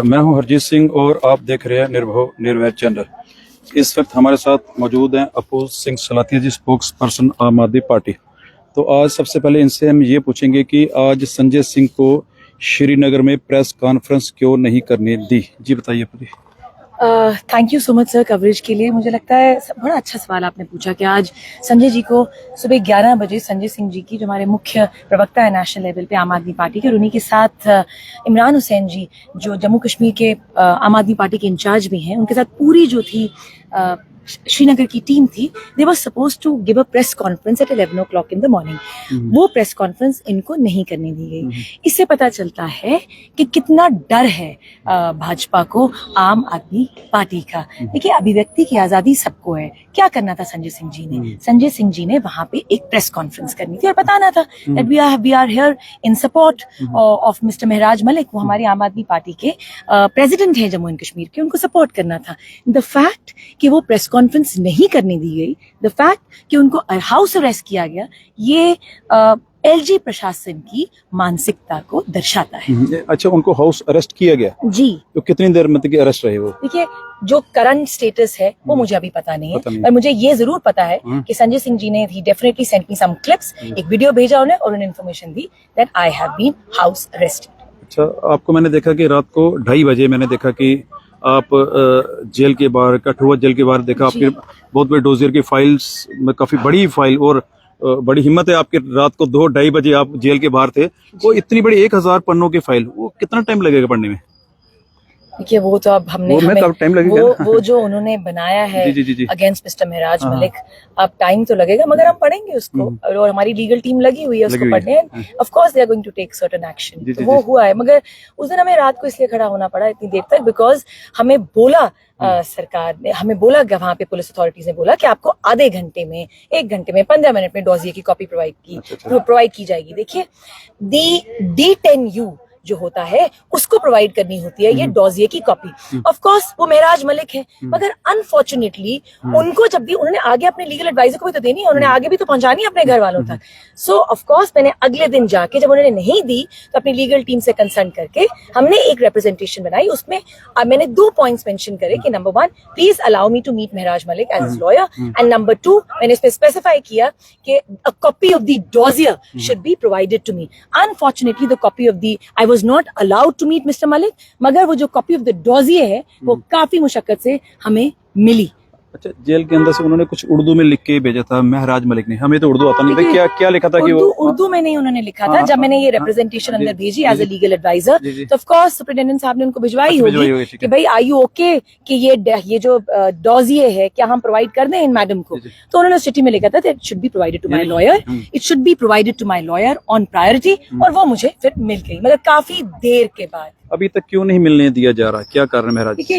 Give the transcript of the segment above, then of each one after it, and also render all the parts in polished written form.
मैं हूं हरजीत सिंह और आप देख रहे हैं निर्भय चैनल। इस वक्त हमारे साथ मौजूद हैं अपूज सिंह सलाथिया जी, स्पोक्स पर्सन आम आदमी पार्टी। तो आज सबसे पहले इनसे हम ये पूछेंगे कि आज संजय सिंह को श्रीनगर में प्रेस कॉन्फ्रेंस क्यों नहीं करने दी। जी बताइए पूरी। Thank you so much sir coverage के लिए। मुझे लगता है बड़ा अच्छा सवाल आपने पूछा कि आज संजय जी को सुबह 11 बजे संजय सिंह जी की, जो हमारे मुख्य प्रवक्ता है नेशनल लेवल पे आम आदमी पार्टी के, और उन्हीं के साथ इमरान हुसैन जी जो जम्मू कश्मीर के आम आदमी पार्टी के इंचार्ज भी हैं, उनके साथ पूरी जो थी श्रीनगर की टीम थी, they were suppose to give a press conference at 11 o'clock in the morning. वो प्रेस कॉन्फ्रेंस इनको नहीं करने दी गई। इससे पता चलता है कि कितना डर है भाजपा को आम आदमी पार्टी का। देखिए, अभिव्यक्ति की आजादी सबको है। क्या करना था संजय सिंह जी ने? संजय सिंह जी ने वहां पे एक प्रेस कॉन्फ्रेंस करनी थी और बताना था that we are here in support of mister Maharaj Malik. वो हमारी आम आदमी पार्टी के प्रेसिडेंट हैं जम्मू एंड कश्मीर के, उनको सपोर्ट करना था। द फैक्ट कि वो प्रेस कॉन्फ्रेंस नहीं करने दी गई, द फैक्ट कि उनको हाउस अरेस्ट किया गया, ये एलजी प्रशासन की मानसिकता को दर्शाता है। अच्छा, उनको हाउस अरेस्ट किया गया जी। तो कितनी देर मतलब कि अरेस्ट रहे वो? देखिए, जो करंट स्टेटस है वो मुझे अभी पता नहीं है, पर मुझे ये जरूर पता है कि संजय सिंह जी ने ही definitely sent me some clips, एक वीडियो भेजा उन्हें और उन्हें इन्फॉर्मेशन दी that I have been house arrested. अच्छा, आपको मैंने देखा कि रात को 2:30 बजे मैंने देखा कि आप जेल के बाहर, कठुआ जेल के बाहर देखा आपके बहुत बड़े डोजियर की फाइल्स में, काफी बड़ी फाइल, और बड़ी हिम्मत है आपके। रात को 2-2:30 बजे आप जेल के बाहर थे। वो इतनी बड़ी 1000 पन्नों की फाइल, वो कितना टाइम लगेगा पढ़ने में? देखिए, वो तो अब हमने वो जो उन्होंने बनाया है अगेंस्ट मिस्टर महराज मलिक, अब टाइम तो लगेगा, मगर हम पढ़ेंगे उसको, और हमारी लीगल टीम लगी हुई है उसको पढ़ने। Of course they are going to take certain action. तो वो हुआ है, मगर उस दिन हमें रात को इसलिए खड़ा होना पड़ा इतनी देर तक बिकॉज हमें बोला सरकार ने, हमें बोला, वहां पे पुलिस अथॉरिटीज ने बोला कि आपको आधे घंटे में, 1 घंटे में, 15 मिनट में डॉजियर की कॉपी प्रोवाइड की जाएगी। देखिए, D10U जो होता है उसको प्रोवाइड करनी होती है ये डॉजियर की कॉपी। ऑफ कोर्स वो महराज मलिक है, मगर अनफॉर्चुनेटली उनको जब भी उन्होंने आगे अपने लीगल एडवाइजर को भी तो देनी है, उन्होंने आगे भी तो पहुंचानी है अपने घर वालों तक। सो ऑफ कोर्स मैंने अगले दिन जाके, जब उन्होंने नहीं दी, तो अपनी लीगल टीम से कंसल्ट करके हमने एक रिप्रेजेंटेशन बनाई। उसमें मैंने 2 पॉइंट्स मेंशन करे कि number 1, please allow me to meet Maharaj Malik as his lawyer, and number 2, मैंने इसमें स्पेसिफाई किया कि a copy of the dossier should be provided to me. Unfortunately the copy of the I was not allowed to meet Mr. Malik, मगर वो जो copy of the dossier है वो काफी मुशक्कत से हमें मिली। अच्छा, जेल के अंदर से उन्होंने कुछ उर्दू में लिख के भेजा था महराज मलिक ने। हमें तो उर्दू आता नहीं था। क्या क्या लिखा था कि वो उर्दू में नहीं उन्होंने लिखा था। जब मैंने ये रिप्रेजेंटेशन अंदर भेजी एज अ लीगल एडवाइजर, तो ऑफ कोर्स सुप्रिंटेंडेंट साहब ने उनको भिजवाई होगी कि भाई आर यू ओके कि ये जो डॉजियर है क्या हम प्रोवाइड कर दें इन मैडम को। तो उन्होंने चिट्ठी में लिखा था it should be provided to my lawyer, it should be provided to my lawyer on priority, और वो मुझे फिर मिल गई, मतलब काफी देर के बाद। अभी तक क्यों नहीं मिलने दिया जा रहा? क्या कारण है महराज? देखिए,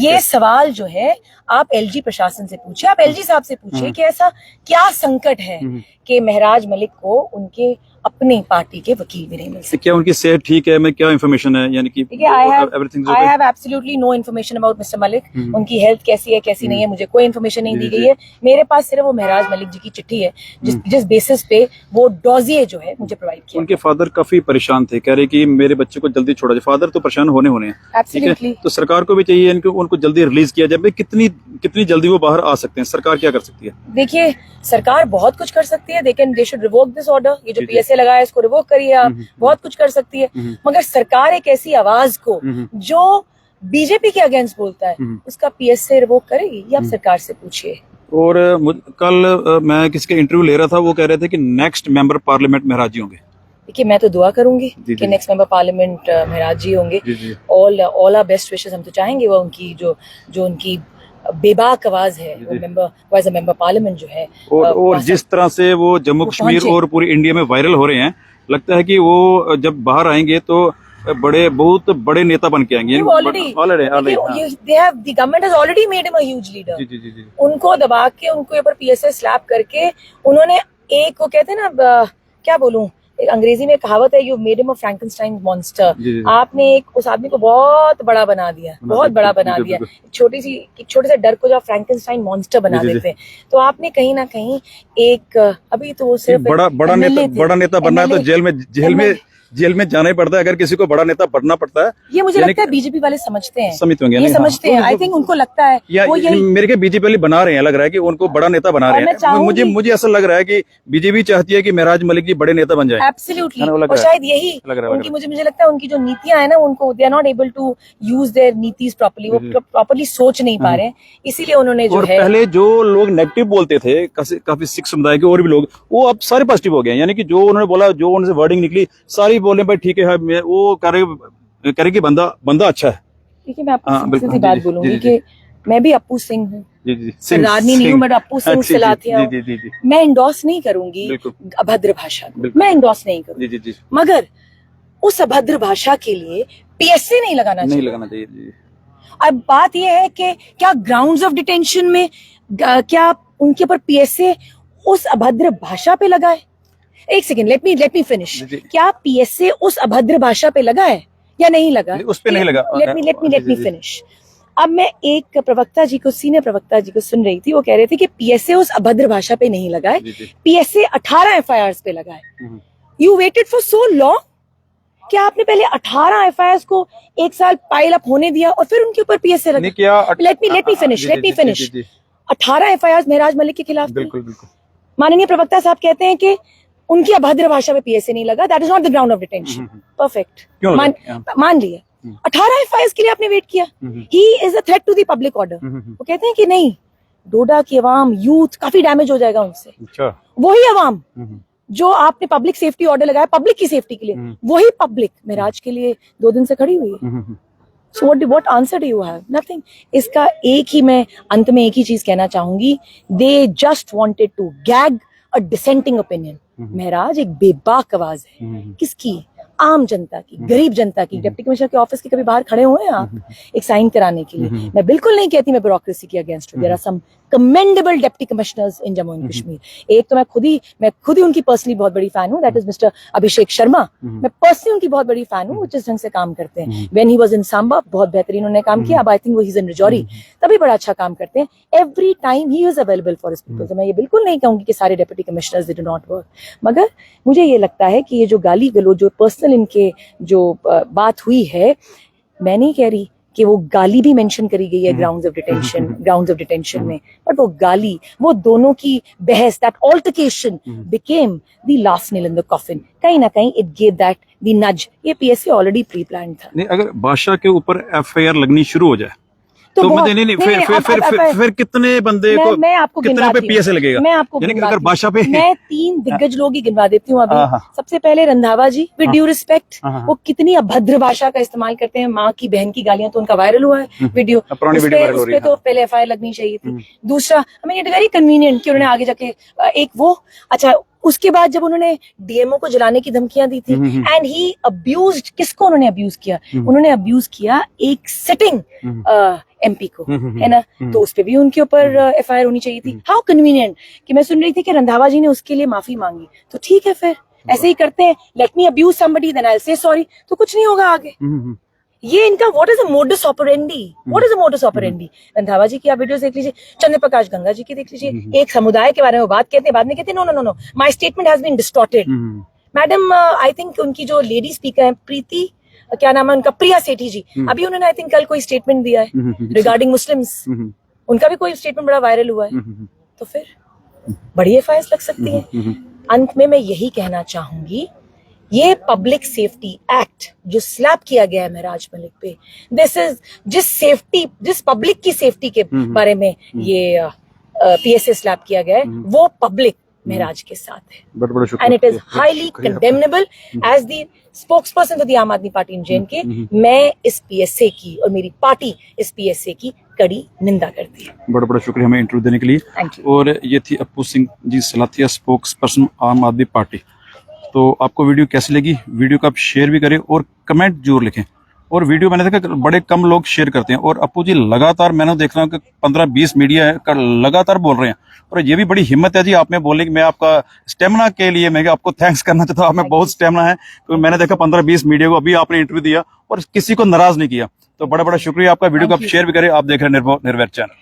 ये सवाल जो है आप एलजी प्रशासन से पूछिए, आप एलजी साहब से पूछिए कि ऐसा क्या संकट है कि महराज मलिक को उनके अपने पार्टी के वकील भी नहीं मिल सकते। क्या उनकी सेहत ठीक है? मैं क्या इन्फॉर्मेशन है, यानी कि I have absolutely no information about mister Malik. उनकी हेल्थ कैसी है कैसी नहीं है मुझे कोई इन्फॉर्मेशन नहीं दी गई है। मेरे पास सिर्फ वो महराज मलिक जी की चिट्ठी है जिस बेसिस पे वो डॉजियर जो है मुझे प्रोवाइड किया। उनके फादर काफी परेशान थे, कह रहे कि मेरे बच्चे को जल्दी छोड़ा जाए। फादर तो परेशान होने हैं। एब्सोल्युटली। तो सरकार को भी चाहिए उनको जल्दी रिलीज किया जाए। कितनी जल्दी वो बाहर आ सकते हैं? सरकार क्या कर सकती है? देखिए, सरकार बहुत कुछ कर सकती है। They should revoke this order. ये जो पीएसए लगाया है इसको रिवोक करिए आप। बहुत कुछ कर सकती है, मगर सरकार एक ऐसी आवाज को जो बीजेपी के अगेंस्ट बोलता है उसका पीएसए रिवोक करेगी? ये आप सरकार से पूछिए। और कल मैं किसी का इंटरव्यू ले रहा था, वो कह रहे थे कि next member parliament Maharaj ji होंगे। देखिए, मैं तो दुआ करूंगी कि next member parliament Maharaj ji होंगे। ऑल आवर बेस्ट विशेस हम तो चाहेंगे वो उनकी जो उनकी बेबाक आवाज है वो मेंबर पार्लियामेंट जो है। और जिस तरह से वो जम्मू कश्मीर और पूरी इंडिया में वायरल हो रहे हैं, लगता है कि वो जब बाहर आएंगे तो बहुत बड़े नेता बन के आएंगे। उनको दबा के, उनको ऊपर पीएसए स्लैप करके उन्होंने एक, वो कहते हैं ना, क्या बोलूं, एक अंग्रेजी में कहावत है, you made him a Frankenstein monster. आपने उस आदमी को बहुत बड़ा बना दिया, बहुत बड़ा बना दिया। छोटे से डर को जो फ्रैंकेनस्टाइन मॉन्स्टर बना देते हैं, तो आपने कहीं ना कहीं एक, अभी तो सिर्फ बड़ा नेता बनना है तो जेल में जाना ही पड़ता है अगर किसी को बड़ा नेता बनना पड़ता है। ये मुझे लगता है बीजेपी वाले समझते हैं, समझते होंगे, ये समझते हैं। आई थिंक उनको लगता है वो यही मेरे के बीजेपी वाले बना रहे हैं, लग रहा है कि उनको बड़ा नेता बना रहे हैं। मुझे ऐसा लग रहा है कि बीजेपी चाहती है कि महराज मलिक जी बड़े नेता बन जाए। एब्सोल्युटली, और शायद यही उनकी, मुझे लगता है उनकी जो नीतियां है ना, उनको they are not able to use their नीतिज प्रॉपर्ली, वो प्रॉपर्ली सोच नहीं पा रहे हैं, इसीलिए उन्होंने जो है। पहले जो लोग नेगेटिव बोलते थे, काफी सिख समुदाय के और भी लोग, वो अब सारे पॉजिटिव हो गए। यानी कि जो उन्होंने बोला, जो उनसे वर्डिंग निकली, सारी बोले भाई ठीक है, वो करे कि बंदा अच्छा है। देखिए, मैं आपको सीधी बात बोलूंगी कि मैं भी अप्पू सिंह हूँ, सरदारनी नहीं हूँ, बट अप्पू सिंह सलाथिया हूँ। मैं इंडोर्स नहीं करूंगी अभद्र भाषा, मैं इंडोर्स नहीं करूंगी, मगर उस अभद्र भाषा के लिए पीएसए नहीं लगाना चाहिए। अब बात यह है कि क्या ग्राउंड्स ऑफ डिटेंशन में क्या उनके ऊपर पीएसए उस अभद्र भाषा पे लगा है? एक सेकेंड, लेट मी फिनिश। क्या पीएसए उस अभद्र भाषा पे लगा है या नहीं लगा? उस पे नहीं लगा। Let me finish. अब मैं एक प्रवक्ता जी को, सीनियर प्रवक्ता जी को सुन रही थी, वो कह रहे थे कि पीएसए उस अभद्र भाषा पे नहीं लगा है, पीएसए 18 एफआईआर पे लगा है। You waited for so long? क्या आपने पहले 18 एफआईआर को एक साल पाइल अप होने दिया और फिर उनके ऊपर पीएसए लगा? Let me finish. 18 एफआईआर महराज मलिक के खिलाफ। बिल्कुल। माननीय प्रवक्ता साहब कहते हैं कि उनकी अभद्र भाषा पे पीएसए नहीं लगा, that is not the ground of detention. Perfect, मान लिया। 18 एफआईआर के लिए आपने वेट किया। He is a threat to the public order. वो कहते हैं कि नहीं, डोडा की अवाम, यूथ, काफी डैमेज हो जाएगा उनसे। वही अवाम जो आपने पब्लिक सेफ्टी ऑर्डर लगाया पब्लिक की सेफ्टी के लिए, वही पब्लिक महराज के लिए 2 दिन से खड़ी हुई है। So what answer do you have? Nothing. इसका एक ही, मैं अंत में एक ही चीज कहना चाहूंगी, they just wanted to gag a dissenting opinion. महराज एक बेबाक आवाज है। किसकी? आम जनता की, गरीब जनता की। डिप्टी कमिश्नर के ऑफिस के कभी बाहर खड़े हुए हैं आप एक साइन कराने के लिए? मैं बिल्कुल नहीं कहती मैं ब्यूरोक्रेसी के अगेंस्ट हूँ। There are some commendable deputy commissioners in Jammu and Kashmir. एक तो मैं खुद ही उनकी पर्सनली बहुत बड़ी फैन हूँ, that is mister Abhishek Sharma. मैं पर्सनली उनकी बहुत बड़ी फैन हूँ, जिस ढंग से काम करते हैं। When he was in Samba बहुत बेहतरीन उन्होंने काम किया। अब आई थिंक वो ही इज इन रजौरी, तभी बड़ा अच्छा काम करते हैं। Every time he is available for his people. तो मैं ये बिल्कुल नहीं कहूंगी कि सारे deputy commissioners they do not work, मगर मुझे ये लगता है कि ये जो गाली गलौज, जो पर्सनल इनके जो बात हुई है, मैं नहीं कह रही कि वो गाली भी मेंशन करी गई है ग्राउंड्स ऑफ डिटेंशन में, बट वो गाली, वो दोनों की बहस, that altercation became the last nail in the coffin. कहीं ना कहीं इट गेव दैट द नज। ये पीएसए ऑलरेडी प्री प्लान था। नहीं, अगर भाषा के ऊपर एफआईआर लगनी शुरू हो जाए तो मुझे नहीं, फिर कितने बंदे को, मैं आपको कितने पे पीएसए लगेगा? मैं आपको अगर भाषा पे मैं 3 दिग्गज लोग ही गिनवा देती हूँ अभी। सबसे पहले रंधावा जी, विद ड्यू रिस्पेक्ट, वो कितनी अभद्र भाषा का इस्तेमाल करते हैं। माँ की, बहन की गालियां तो उनका वायरल हुआ है वीडियो, उस पे तो पहले एफआईआर लगनी चाहिए थी। दूसरा, हमें इट वेरी कन्वीनियंट कि उन्होंने आगे जाके एक वो, अच्छा, उसके बाद जब उन्होंने डीएमओ को जलाने की धमकियां दी थी, एंड ही अब्यूज्ड, किसको उन्होंने अब्यूज किया? उन्होंने अब्यूज किया एक सिटिंग एमपी को, है ना? तो उस पे भी उनके ऊपर एफआईआर होनी चाहिए थी। हाउ कन्वीनियंट कि मैं सुन रही थी कि रंधावा जी ने उसके लिए माफी मांगी। तो ठीक है, फिर ऐसे ही करते हैं, let me abuse somebody then I will say sorry, तो कुछ नहीं होगा आगे। ये इनका what is a modus operandi. Randhawa ji की आप वीडियोस देख लीजिए, चंद्र प्रकाश गंगा जी की देख लीजिए। एक समुदाय के बारे में बात कहते हैं, बाद में कहते हैं no, my statement has been distorted. Madam, I think उनकी जो लेडी स्पीकर है, प्रीति, क्या नाम है उनका, प्रिया सेठी जी, अभी उन्होंने आई थिंक कल कोई स्टेटमेंट दिया है रिगार्डिंग मुस्लिम्स। उनका भी कोई स्टेटमेंट बड़ा वायरल हुआ है। तो फिर बड़ी एफआईआर लग सकती है। अंत में मैं यही कहना चाहूंगी, ये पब्लिक सेफ्टी एक्ट जो स्लैप किया गया है महराज मलिक पे, दिस इज जिस पब्लिक की सेफ्टी के बारे में ये पीएसए स्लैप किया गया है, वो पब्लिक महराज के साथ है, and it is highly condemnable. As the spokesperson for the Aam Aadmi party in J&K, मैं इस पीएसए की और मेरी पार्टी इस पीएसए की कड़ी निंदा करती है। बड़ा बड़ा शुक्रिया हमें इंटरव्यू देने के लिए। और ये थी अप्पू सिंह जी सलाथिया, स्पोक्स पर्सन आम आदमी पार्टी। तो आपको वीडियो कैसी लगी? वीडियो को आप शेयर भी करें और कमेंट जरूर लिखें। और वीडियो मैंने देखा बड़े कम लोग शेयर करते हैं, और अप्पू जी लगातार, मैंने देख रहा हूँ कि 15-20 मीडिया है लगातार बोल रहे हैं, और ये भी बड़ी हिम्मत है जी आप में बोलने की। मैं आपका स्टेमिना के लिए मैं आपको थैंक्स करना चाहता हूँ, आप में बहुत स्टेमिना है। तो मैंने देखा 15-20 मीडिया को अभी आपने इंटरव्यू दिया और किसी को नाराज नहीं किया, तो बड़ा बड़ा शुक्रिया आपका। वीडियो को आप शेयर भी करें। आप देख रहे हैं निर्भय चैनल।